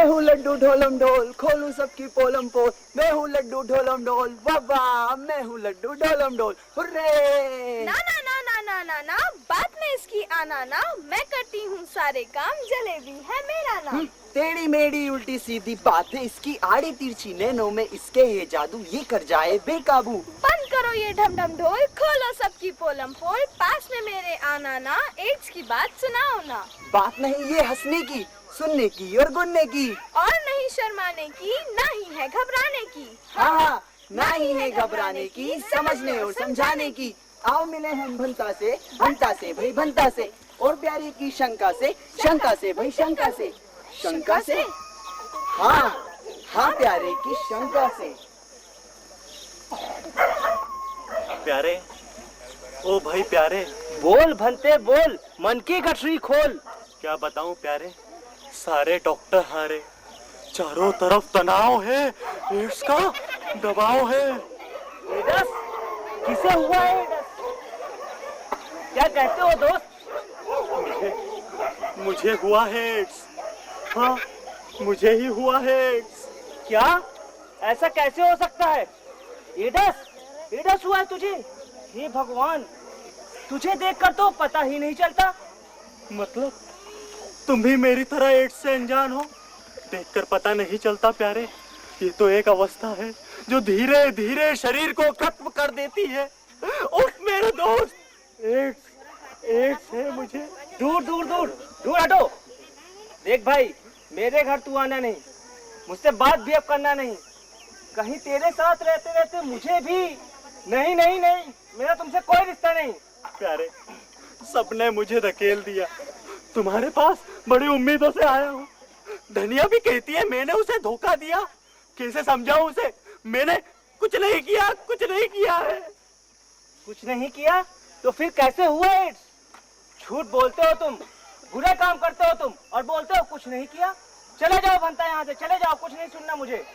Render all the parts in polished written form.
मैं हूँ लड्डू ढोलम ढोल, खोलूं सबकी पोलम पोल। मैं हूँ लड्डू ढोलम ढोल, वाह वाह, मैं हूँ लड्डू ढोलम ढोल, हुर्रे। ना ना ना ना ना ना ना, बात में इसकी आना ना, मैं करती हूँ सारे काम, जलेबी है मेरा नाम। टेढ़ी मेढ़ी उल्टी सीधी बातें इसकी, आड़ी तिरछी नैनों में इसके ये जादू, ये कर जाए बेकाबू। बंद करो ये ढम ढम ढोल, खोलो सबकी पोलम पोल, पास में मेरे आना ना, एड्स की बात सुनाओ ना। बात नहीं ये हंसने की, सुनने की और गुनने की, और नहीं शर्माने की, ना ही है घबराने की। हाँ हाँ, ना ही है घबराने की, समझने और समझाने की। आओ मिले हम भंता से भाई भंता से, और प्यारी की शंका से भाई शंका से, शंका से, हाँ हाँ प्यारे की शंका से। प्यारे, ओ भाई प्यारे। बोल भंते बोल, मन की गठरी खोल। क्या बताऊं प्यारे, सारे डॉक्टर हारे, चारों तरफ तनाव है, एड्स का दबाव है। एड्स किसे हुआ है एड्स? क्या कहते हो दोस्त? मुझे हुआ है एड्स। हाँ, मुझे ही हुआ है एड्स। क्या? ऐसा कैसे हो सकता है? एड्स हुआ है तुझे? हे भगवान, तुझे देखकर तो पता ही नहीं चलता। मतलब तुम भी मेरी तरह एड्स से अनजान हो? देखकर पता नहीं चलता प्यारे, ये तो एक अवस्था है जो धीरे धीरे शरीर को खत्म कर देती है। उठ मेरे दोस्त, एड्स है मुझे। दूर दूर दूर दूर हटो। देख भाई, मेरे घर तू आना नहीं, मुझसे बात भी अब करना नहीं। कहीं तेरे साथ रहते रहते मुझे भी नहीं नहीं नहीं, मेरा तुमसे कोई रिश्ता नहीं। प्यारे, सबने मुझे धकेल दिया, तुम्हारे पास बड़ी उम्मीदों से आया हूँ। धनिया भी कहती है मैंने उसे धोखा दिया, कैसे समझाऊं उसे? मैंने कुछ नहीं किया, कुछ नहीं किया है। कुछ नहीं किया तो फिर कैसे हुआ एड्स? झूठ बोलते हो तुम, बुरे काम करते हो तुम, और बोलते हो कुछ नहीं किया। चले जाओ भंता, यहाँ से चले जाओ, कुछ नहीं सुनना मुझे।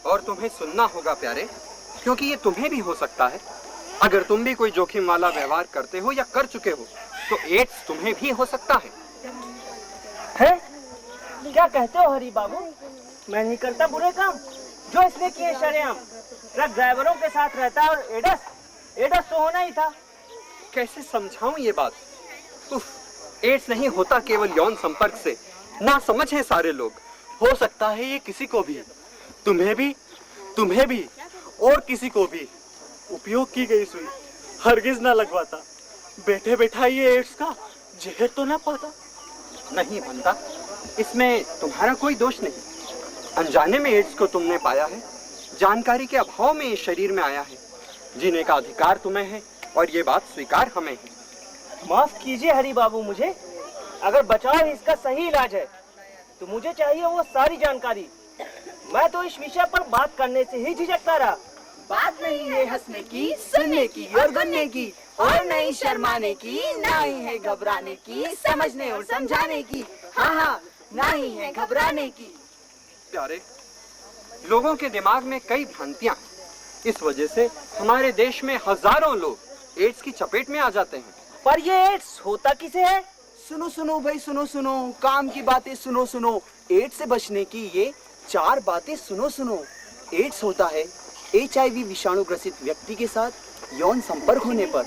और तुम्हें सुनना होगा प्यारे, क्योंकि ये तुम्हें भी हो सकता है। अगर तुम भी कोई जोखिम वाला व्यवहार करते हो या कर चुके हो तो एड्स तुम्हें भी हो सकता है। क्या कहते हो हरी बाबू? मैं नहीं करता बुरे काम, जो इसने किए शरेआम। ट्रक ड्राइवरों के साथ रहता है, और एड्स तो होना ही था। कैसे समझाऊं ये बात? उफ, एड्स नहीं होता केवल यौन संपर्क से, ना समझ है सारे लोग। हो सकता है ये किसी को भी, तुम्हें भी और किसी को भी। उपयोग की गई सुई हरगिज ना लगवाता, बैठे बैठा ये एड्स का जहर तो ना पाता। नहीं बनता, इसमें तुम्हारा कोई दोष नहीं। अनजाने में एड्स को तुमने पाया है, जानकारी के अभाव में ये शरीर में आया है। जीने का अधिकार तुम्हें है और ये बात स्वीकार हमें है। माफ कीजिए हरी बाबू, मुझे अगर बचाव ही इसका सही इलाज है तो मुझे चाहिए वो सारी जानकारी। मैं तो इस विषय पर बात करने से ही झिझकता रहा। बात नहीं है हंसने की, सुनने की और गुनने की, और नहीं शर्माने की, ना ही है घबराने की, समझने और समझाने की, हाँ हाँ, ना ही है घबराने की। प्यारे, लोगों के दिमाग में कई भ्रांतियां, इस वजह से हमारे देश में हजारों लोग एड्स की चपेट में आ जाते हैं। पर ये एड्स होता किसे है? सुनो सुनो भाई, सुनो, काम की बातें सुनो। एड्स से बचने की ये 4 बातें सुनो। एड्स होता है HIV विषाणु ग्रसित व्यक्ति के साथ यौन संपर्क होने पर,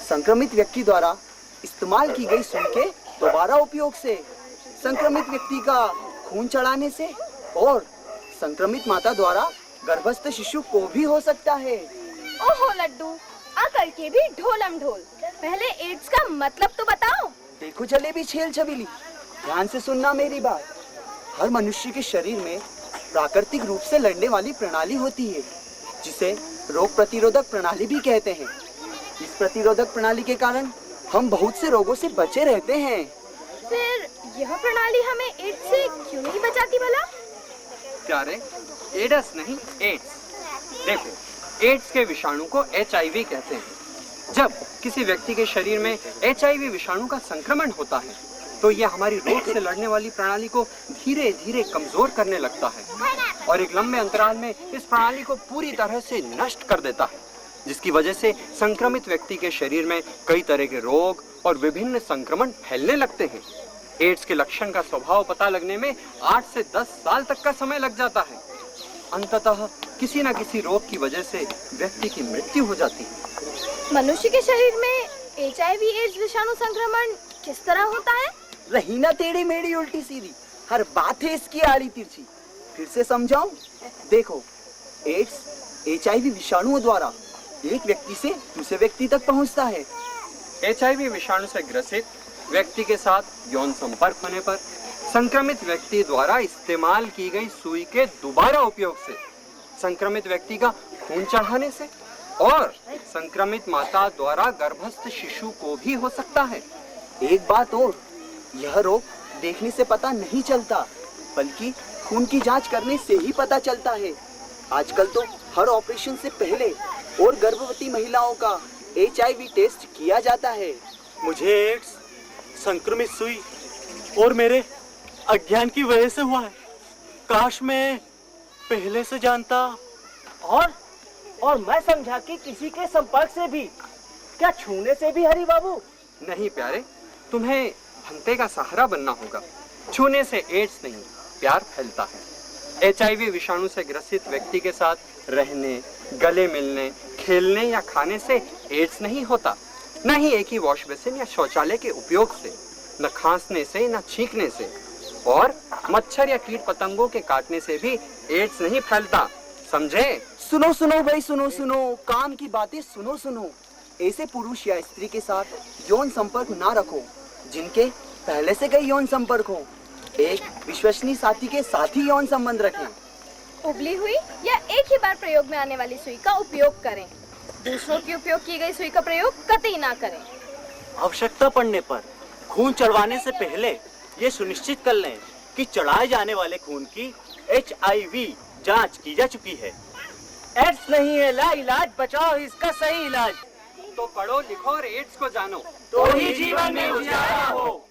संक्रमित व्यक्ति द्वारा इस्तेमाल की गई सुई के दोबारा उपयोग से, संक्रमित व्यक्ति का खून चढ़ाने से, और संक्रमित माता द्वारा गर्भस्थ शिशु को भी हो सकता है। ओहो लड्डू, अकल के भी ढोलम ढोल, पहले एड्स का मतलब तो बताओ। देखो जलेबी छेल छबीली, ध्यान से सुनना मेरी बात। हर मनुष्य के शरीर में प्राकृतिक रूप से लड़ने वाली प्रणाली होती है, जिसे रोग प्रतिरोधक प्रणाली भी कहते हैं। इस प्रतिरोधक प्रणाली के कारण हम बहुत से रोगों से बचे रहते हैं। फिर यह प्रणाली हमें एड्स से क्यों नहीं बचाती भला? प्यारे, एड्स नहीं एड्स। देखो, एड्स के विषाणु को HIV कहते हैं। जब किसी व्यक्ति के शरीर में HIV विषाणु का संक्रमण होता है तो यह हमारी रोग से लड़ने वाली प्रणाली को धीरे धीरे कमजोर करने लगता है और एक लंबे अंतराल में इस प्रणाली को पूरी तरह से नष्ट कर देता है, जिसकी वजह से संक्रमित व्यक्ति के शरीर में कई तरह के रोग और विभिन्न संक्रमण फैलने लगते हैं। एड्स के लक्षण का स्वभाव पता लगने में 8 से 10 साल तक का समय लग जाता है। अंततः किसी न किसी रोग की वजह से व्यक्ति की मृत्यु हो जाती है। मनुष्य के शरीर में HIV एड्स विषाणु संक्रमण किस तरह होता है? रही ना टेढ़ी मेढ़ी उल्टी सीधी, हर बात है इसकी आड़ी तिरछी। फिर से समझाऊं? देखो, एड्स HIV विषाणुओं द्वारा एक व्यक्ति से दूसरे व्यक्ति तक पहुंचता है। HIV विषाणु से ग्रसित व्यक्ति के साथ यौन संपर्क होने पर संक्रमित व्यक्ति द्वारा इस्तेमाल की गई सुई के दोबारा उपयोग से, संक्रमित व्यक्ति का खून चढ़ाने से और संक्रमित माता द्वारा गर्भस्थ शिशु को भी हो सकता है। एक बात और, यह रोग देखने से पता नहीं चलता, बल्कि खून की जांच करने से ही पता चलता है। आजकल तो हर ऑपरेशन से पहले और गर्भवती महिलाओं का HIV टेस्ट किया जाता है। मुझे एड्स संक्रमित सुई और मेरे अज्ञान की वजह से हुआ है। काश मैं पहले से जानता। और मैं समझा कि किसी के संपर्क से भी, क्या छूने से भी? हरि बाबू नहीं प्यारे, तुम्हें भंते का सहारा बनना होगा। छूने से एड्स नहीं, प्यार फैलता है। HIV विषाणु से ग्रसित व्यक्ति के साथ रहने, गले मिलने, खेलने या खाने से एड्स नहीं होता। न ही एक ही वॉश बेसिन या शौचालय के उपयोग से, न खांसने से, न छींकने से, और मच्छर या कीट पतंगों के काटने से भी एड्स नहीं फैलता। समझे? सुनो सुनो भाई, सुनो सुनो, काम की बातें सुनो सुनो। ऐसे पुरुष या स्त्री के साथ यौन संपर्क ना रखो जिनके पहले से कई यौन संपर्क हो। एक विश्वसनीय साथी के साथ ही यौन संबंध रखें। उबली हुई या एक ही बार प्रयोग में आने वाली सुई का उपयोग करें। दूसरों की उपयोग की गई सुई का प्रयोग कतई ना करें। आवश्यकता पड़ने पर खून चढ़वाने से पहले ये सुनिश्चित कर लें कि चढ़ाए जाने वाले खून की HIV जांच की जा चुकी है। एड्स नहीं है लाइलाज, बचाओ इसका सही इलाज। तो पढ़ो लिखो और एड्स को जानो, तो ही जीवन में उजाला हो।